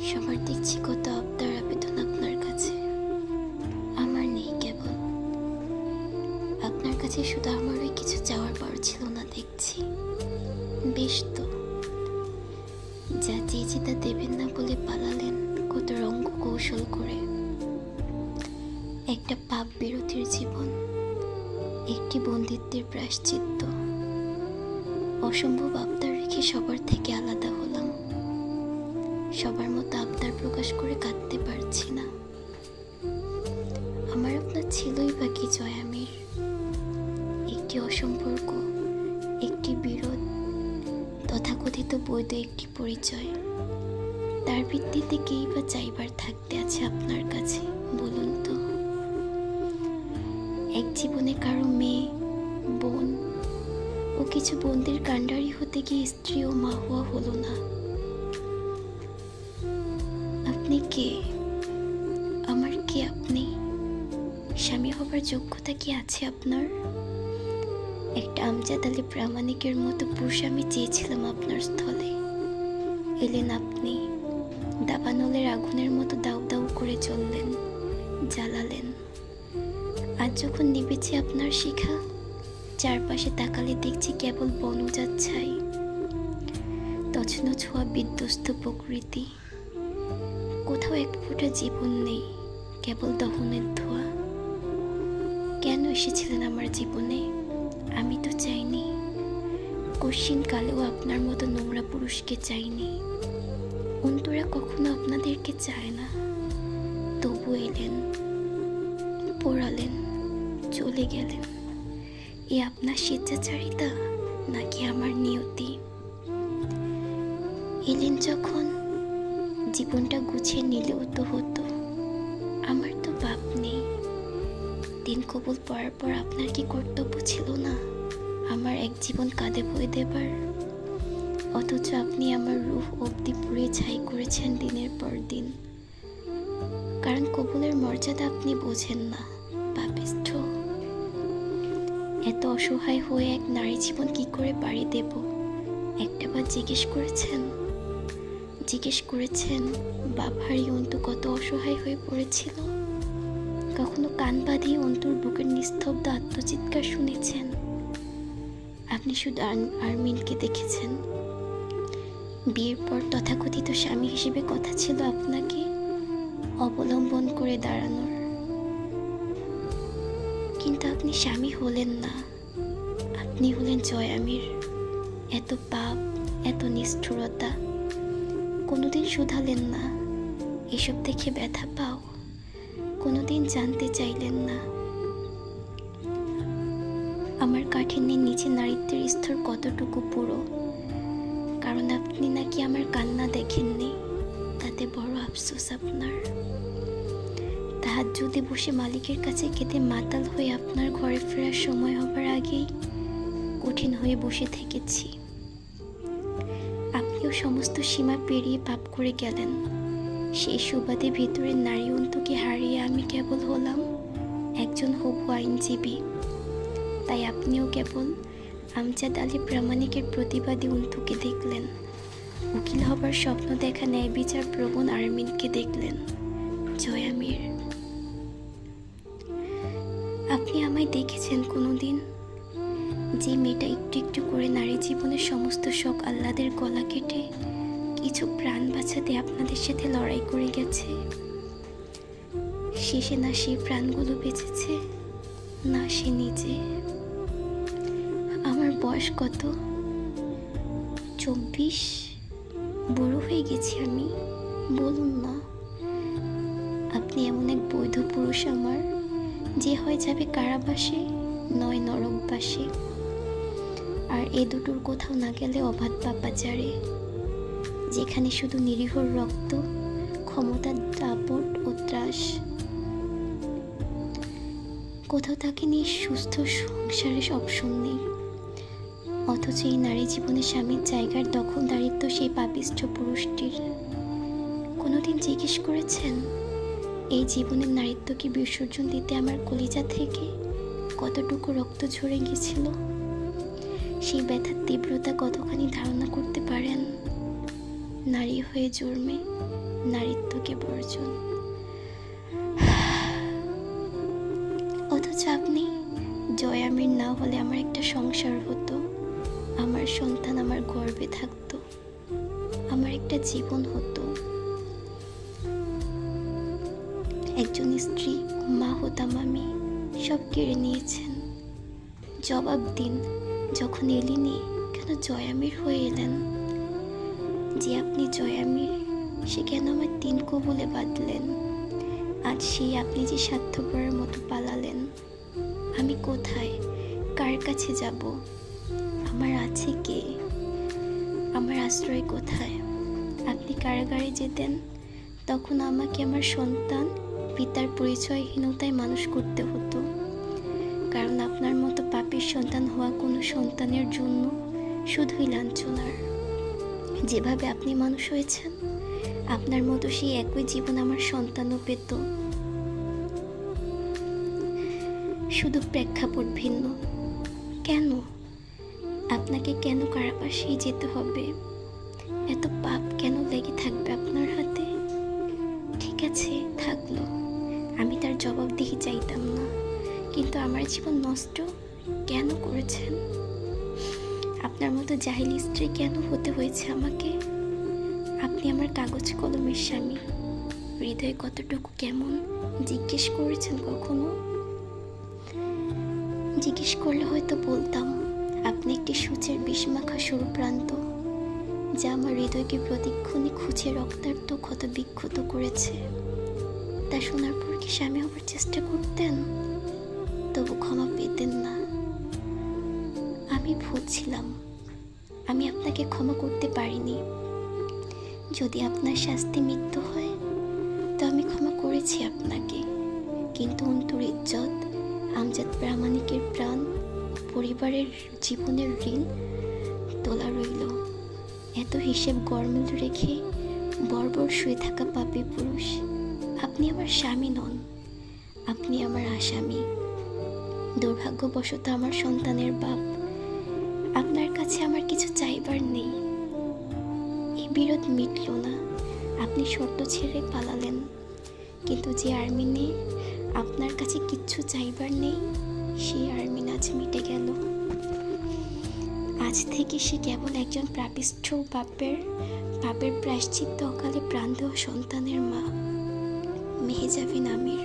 সবার দেখছি কত আবদার আবেদন আপনার কাছে, আমার নেই। কেবল আপনার কাছে শুধু আমারই কিছু চাওয়ার পাওয়ার ছিল না দেখছি। বেশ তো, যা চেয়েছি তা দেবেন না বলে পালালেন কত রঙ্গ কৌশল করে। একটা পাপ বিরতির জীবন, একটি বন্দিত্বের প্রায়শ্চিত্ত। অসম্ভব আবদার রেখে সবার থেকে আলাদা হলাম। সবার মতো আবদার প্রকাশ করে কাঁদতে পারছি না। আমার আপনার ছিলই বা কি জয়ামির? একটি অসম্পর্ক, একটি বিরোধ, তথাকথিত বৈধ একটি পরিচয়। তার ভিত্তিতে কেই বা চাইবার থাকতে আছে আপনার কাছে, বলুন তো? এক জীবনে কারো মেয়ে, বোন ও কিছু বন্দির কাণ্ডারি হতে গিয়ে স্ত্রী ও মা হওয়া হলো না। আপনি কে? আমার কে আপনি? স্বামী হবার যোগ্যতা কি আছে আপনার? একটা আমজাদ আলী প্রামাণিকের মতো পুরুষ আমি চেয়েছিলাম আপনার স্থলে। এলেন আপনি, দাবানলের আগুনের মতো দাউ দাউ করে চললেন, জ্বালালেন। আজ যখন নিবেছে আপনার শিখা, চারপাশে তাকালে দেখছি কেবল বনজাত ছাই, তছনছ ছোঁয়া বিধ্বস্ত প্রকৃতি। কোথাও এক ফোঁটা জীবন নেই, কেবল দহনের ধোঁয়া। কেন এসেছিলেন আমার জীবনে? আমি তো চাইনি, কশিন কালেও আপনার মতো নোংরা পুরুষকে চাইনি। অন্তরা কখনো আপনাদেরকে চায় না, তবু এলেন, পড়ালেন, চলে গেলেন। এ আপনার স্বেচ্ছাচারিতা নাকি আমার নিয়তি? এলেন যখন, জীবনটা গুছিয়ে নিলেও তো হতো। আমার তো বাপ নেই। দিন কবুল পড়ার পর আপনার কি কর্তব্য ছিল না আমার এক জীবন কাঁধে বয়ে দেবার? অথচ আপনি আমার রূহ অবধি পুড়ে ছাই করেছেন দিনের পর দিন। কারণ কবুলের মর্যাদা আপনি বোঝেন না, পাপিষ্ঠ। এত অসহায় হয়ে এক নারী জীবন কি করে পাড়ি দেব, একটাবার জিজ্ঞেস করেছেন? জিজ্ঞেস করেছেন বাভারি অন্তু কত অসহায় হয়ে পড়েছিল? কখনো কান বাঁধিয়ে অন্তুর বুকের নিস্তব্ধ আত্মচিৎকার শুনেছেন? আপনি শুধু আরমিনকে দেখেছেন। বিয়ের পর তথাকথিত স্বামী হিসেবে কথা ছিল আপনাকে অবলম্বন করে দাঁড়ানোর, কিন্তু আপনি স্বামী হলেন না। আপনি হলেন জয়ামির। এত পাপ, এত নিষ্ঠুরতা কোনোদিন শুধালেন না। এসব দেখে ব্যথা পাও, কোনোদিন জানতে চাইলেন না আমার কাঠিন্যের নিচে নারীত্বের স্তর কতটুকু পুরো। কারণ আপনি নাকি আমার কান্না দেখেননি, তাতে বড় আফসোস আপনার। তাহাজ্জুদে বসে মালিকের কাছে কেঁদে মাতাল হয়ে আপনার ঘরে ফেরার সময় হবার আগেই কঠিন হয়ে বসে থেকেছি। আপনিও সমস্ত সীমা পেরিয়ে পাপ করে গেলেন। সেই সুবাদে ভেতরের নারী অন্তুকে হারিয়ে আমি কেবল হলাম একজন হবু আইনজীবী। তাই আপনিও কেবল আমজাদ আলী প্রামাণিকের প্রতিবাদী অন্তুকে দেখলেন, উকিল হবার স্বপ্ন দেখা ন্যায় বিচার প্রবণ আরমিনকে দেখলেন। জয়ামির, আপনি আমায় দেখেছেন কোনোদিন? যে মেয়েটা একটু একটু করে নারী জীবনের সমস্ত শখ আহ্লাদের গলা কেটে কিছু প্রাণ বাঁচাতে আপনাদের সাথে লড়াই করে গেছে। শেষে না সেই প্রাণগুলো বেঁচেছে, না সে নিজে। আমার বয়স কত? 24? বড় হয়ে গেছি আমি, বলুন না। আপনি এমন এক বৈধ পুরুষ আমার, যে হয় যাবে কারাবাসে, নয় নরকবাসে। আর এ দুটোর কোথাও না গেলে অবাধ পাপাচারে, যেখানে শুধু নিরীহর রক্ত, ক্ষমতার দাপট ও ত্রাস। কোথাও তাকে নিয়ে সুস্থ সংসারের অপশন নেই। অথচ এই নারী জীবনে স্বামীর জায়গার দখলদারিত্ব সেই পাপিষ্ঠ পুরুষটির। কোনোদিন জিজ্ঞেস করেছেন এই জীবনের নারীত্বকে বিসর্জন দিতে আমার কলিজা থেকে কতটুকু রক্ত ঝরে গিয়েছিল? সেই ব্যথার তীব্রতা কতখানি ধারণা করতে পারেন? নারী হয়ে জন্মে নারীত্বকে বর্জন। অথচ আপনি জয়ামির না হলে আমার একটা সংসার হতো, আমার সন্তান আমার গর্ভে থাকতো, আমার একটা জীবন হতো, একজন স্ত্রী মা হতাম আমি। সব কেড়ে নিয়েছেন। জবাব দিন, যখন এলেনি কেন জয়ামির হয়ে এলেন? যে আপনি জয়ামির, সে কেন আমার 3 কবুলে বাঁধলেন? আজ সেই আপনি যে স্বার্থপরের মতো পালালেন। আমি কোথায়, কার কাছে যাব? আমার আছে কে? আমার আশ্রয় কোথায়? আপনি কারাগারে যেতেন, তখন আমাকে আমার সন্তান পিতার পরিচয়হীনতায় মানুষ করতে হতো। কারণ আপনার মতো পাপের সন্তান হওয়া কোনো সন্তানের জন্য শুধুই লাঞ্ছনার। যেভাবে আপনি মানুষ হয়েছেন, আপনার মতো সেই একই জীবন আমার সন্তানও পেত, শুধু প্রেক্ষাপট ভিন্ন। কেন আপনাকে, কেন কারাবাসেই যেতে হবে? এত পাপ কেন লেগে থাকবে আপনার হাতে? ঠিক আছে, থাকলো, আমি তার জবাবদিহি চাইতাম না, কিন্তু আমার জীবন নষ্ট কেন করেছেন? আপনার মতো জাহিল স্ত্রী কেন হতে হয়েছে আমাকে? আপনি আমার কাগজ কলমের স্বামী। হৃদয় কতটুকু কেমন জিজ্ঞেস করেছেন কখনো? জিজ্ঞেস করলে হয়তো বলতাম আপনি একটি সূচের বিষমাখা সরু প্রান্ত, যা আমার হৃদয়কে প্রতিক্ষণে খুঁজে রক্তাক্ত ক্ষত বিক্ষত করেছে। তা শোনার পর কি স্বামী হবার চেষ্টা করতেন? তবু ক্ষমা পেতেন না। আমি ভুল ছিলাম, আমি আপনাকে ক্ষমা করতে পারিনি। যদি আপনার শাস্তি মৃত্যু হয়, তো আমি ক্ষমা করেছি আপনাকে, কিন্তু অন্তর ইজ্জত, আমজাদ প্রামাণিকের প্রাণ, পরিবারের জীবনের ঋণ তোলা রইল। এত হিসেব গরমিল রেখে বর্বর শুয়ে থাকা পাপী পুরুষ, আপনি আমার স্বামী নন, আপনি আমার আসামি। দুর্ভাগ্যবশত আমার সন্তানের বাপ। আপনার কাছে আমার কিছু চাইবার নেই। এই বিরোধ মিটল না, আপনি শর্ত ছেড়ে পালালেন। কিন্তু যে আর্মিনে আপনার কাছে কিচ্ছু চাইবার নেই, সেই আর্মিন আজ মিটে গেল। আজ থেকে সে কেবল একজন পাপিষ্ঠ পাপের প্রায়শ্চিত্ত অকালে প্রাণ দেওয়া সন্তানের মা, মেহেজাবিন আমির।